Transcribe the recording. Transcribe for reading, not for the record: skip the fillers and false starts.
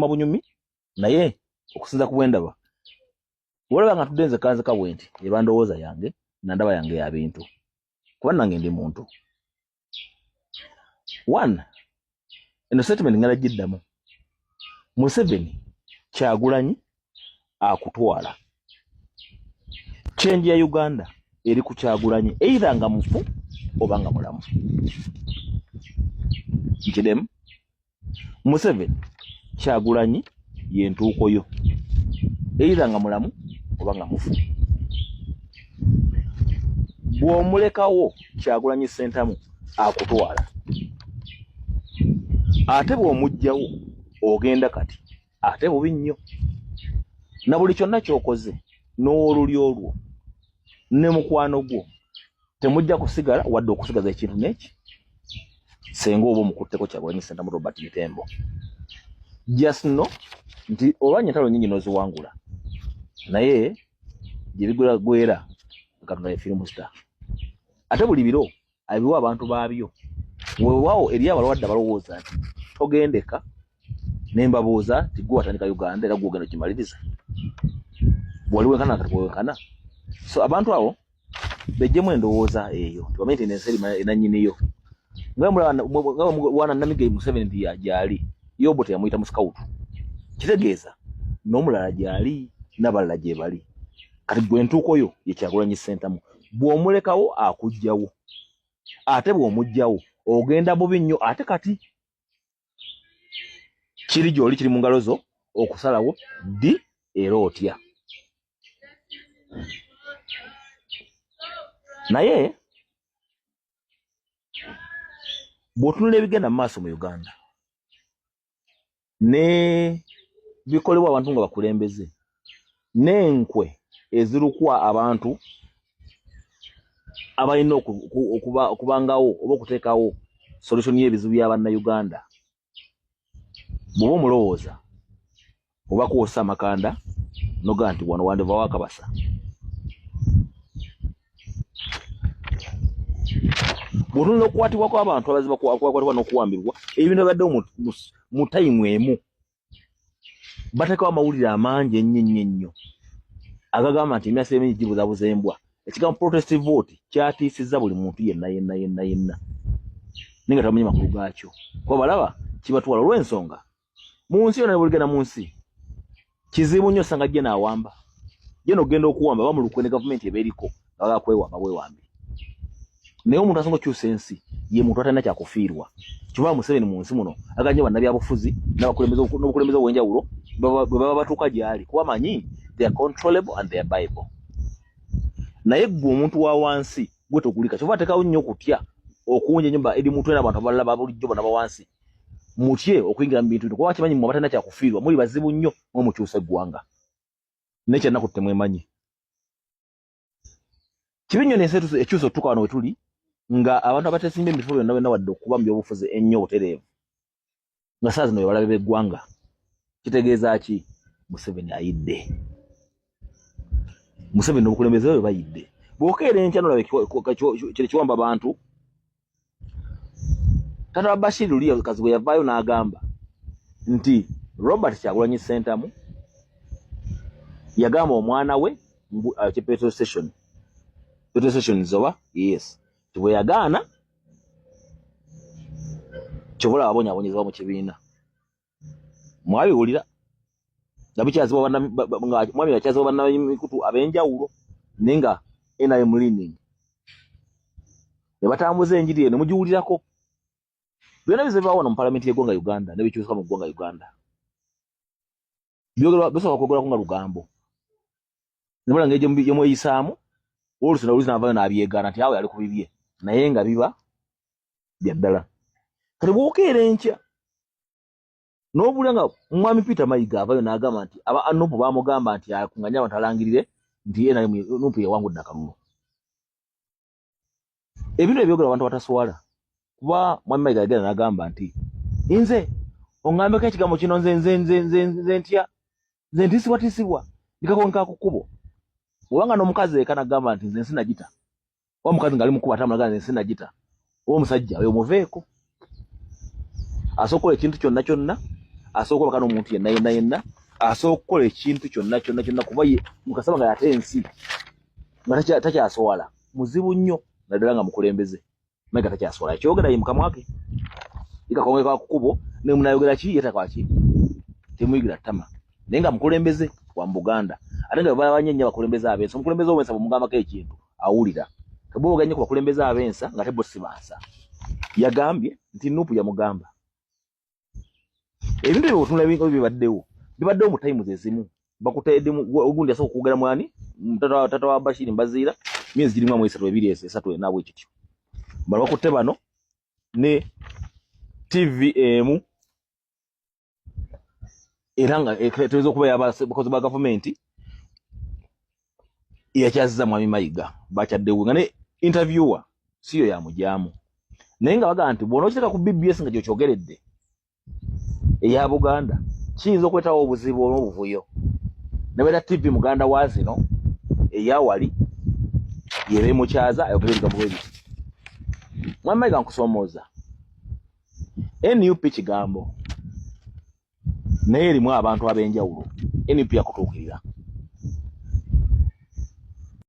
mabunyumi naye okusinza ku bwendaba olaba nga tudenze kanze kabwenti ebandowooza yange nandaba yange ya bintu kuba nange ndi muntu one eno statement ngala jiddamu Museveni Kyagulanyi akutwala change ya Uganda eri ku Kyagulanyi either nga mufu oba nga mulamu nkidemu Museveni Kyagulanyi yentuuko yo either nga mulamu oba nga mufu bw'omulekawo Kyagulanyi Ssentamu akutwala ate bw'omugjawo ogenda kati ate bubi nnyo na buli kyonna ky'okoze n'oluli olwo ne mukwano gwo temujja kusigala wadde okusigaza ekintu n'eki senga oba omukutteko Kyagulanyi Ssentamu Robert Mitembo just no nti olwanya entalo nnyingi n'oziwangula naye gye bigwera Katonda ye film star ate buli biro abiwa abantu baabyo weewaawo eri abalwadde abalowooza nti togendeka ne mbabuuza ti gwe watandika Uganda era gwogenda kimaliriza wali wenkana kati wenkana so abantu abo bejjemu endowooza eyo tibamenye nti ensi enannyiniyo wana Namige Museveni nti gyali yobo teyamuyita mu sikawutu kitegeeza n'omulala gyali n'abalala gye bali kati gwe ntuuko yo ye Kyagulanyi Ssentamu bw'omulekawo akugjawo ate bw'omugjawo ogenda bubi nnyo ate kati kiri gy'oli kiri mu ngalo zo okusalawo ddi era otya naye bw'otunula ebigenda mu maaso mu Uganda ne bikolebwa abantu nga bakulembeze n'enkwe ezirukwa abantu abalina okubangawo oba okuteekawo solution y'ebizibu by'Abannayuganda bw'oba omulowooza oba kwosa amakanda noga nti wano wandeva wakabasa bw'otunula okukwatibwako abantu abaziba kukwatibwa n'okuwambibwa ebintu ebaddewo mu tayimu emu bateekawo amawulire amangi ennyo agagamba nti emyasa emingi gibuzabuza embwa ekigambo protest vote kyatiisizza buli muntu yenna naye nga tamanyi makulu gaakyo kuba balaba kibatwala olw'ensonga mu nsi yonna nebuligenda mu nsi kizibu nnyo osanga jje n'awamba ye n'ogenda okuwamba bamulukwe ne gavumenti ebeeriko nga bagakwewamba bwewambi naye omuntu asinga okukyusa ensi ye muntu atalina kyakufiirwa kiba Museveni mu nsi muno aganye bannabyabufuzi n'obukulembeze obw'enjawulo bwe baba batuuka gy'ali kuba manyi they are controllable and they are bible naye gwe omuntu wa wansi gwe togulika kyova ateekawo nnyo okutya okuwunja ennyumba eri mutwe n'abantu abalala babulijjo bonna bawansi mutye okuyingira mu bintu bino kuba kimanyi mmwe abatalina kyakufiirwa muli bazibu nnyo mwe mukyusa eggwanga nekyennaku temwemanyi kibi nnyo n'ensi ekyusa otutuuka wano we tuli nga abantu abateesimba emifo byonna wadde okuba mu byobufuzi ennyo obutereevu nga saa zino balabe b'eggwanga kitegeeza ki Museveni ayidde Museveni n'obukulembeze bwe bayidde bw'okeera enkya nolabe kiri kiwamba abantu Tata Bashir Lulia kazi bwe yavaayo n'agamba nti Robert Kyagulanyi Ssentamu yagamba omwana we petrol station zoba yes bwe yagaana kyobola ababonyaabonyezebwa mu kibiina mwabiwulira mwami yakyazibwa bannamikutu ab'enjawulo naye nga NRM leaning ne batambuza enjiri eno mugiwulirako byonna bizibaawo wano mu palamenti y'eggwanga Uganda ne bikyuka mu ggwanga Uganda bisooka kwegerako nga lugambo nibula nga yemweyisaamu olusina oluzi n'avaayo n'abyegaana nti awe ali ku bibye naye nga biba bya ddala kati bw'okeera enkya n'obulya nga mwami Peter Mayiga avaayo n'agamba nti aba Anupu baamugamba nti akunganye abantu alangirire nti ye naye Anupu yawangudde akalulu ebintu ebyogera abantu bataswala kuba mwami Mayiga yagenda n'agamba nti nze ongambeko ekigambo kino nze ntya nze ntiisibwatiisibwa ndikakonka ku kkubo obanga n'omukazi eka n'agamba nti nze sinagita oba omukazi ng'ali mukuba atamulaga nze sinagita oba omusajja oyo muveeko asookola ekintu kyonna asooka bakano omuntu yenna asooka okukola ekintu kyonna kuba ye mukasaba nga yate ensi nga takyaswala muzibu nnyo naddala nga mukulembeze naye takyaswala kyogera ye mukamwake ikakongeka kukubo ne munayogera ki yetakwaki temuyigira ttama naye nga mukulembeze wa Buganda ate nga balabanye nnyo abakulembeze abensa omukulembeze owensa bwemugambako ekintu awulira tebwoga nnyo ku bakulembeze abensa nga tebo sibansa yagambye nti Nuupu yamugamba ebintu ebyo otunula ebintu bibaddewo mu tayimu zezimu bakutedde ogundi asooka okugera mwani tata wa Bashir Mbaziira myezi girimu mu 3 nabwe ekityo bano bakutte bano ne TVM era nga tuweza okuba yabakozi ba gavumenti yakyazza Mwami Mayiga bakyaddewo nga ne interviewer siyo yamujyamu naye nga baga nti bw'ona okiteeka ku BBS nga gyokyogeredde eya Buganda kiyinza okwetawo obuzibu n'obuvuyo nebeera TV muganda wa zino eyawali yebe mukyaza ayogera ebigambo bwe biti Mwami Mayiga nkusomooza NUP kigambo naye erimu abantu ab'enjawulo NUP yakutuukirira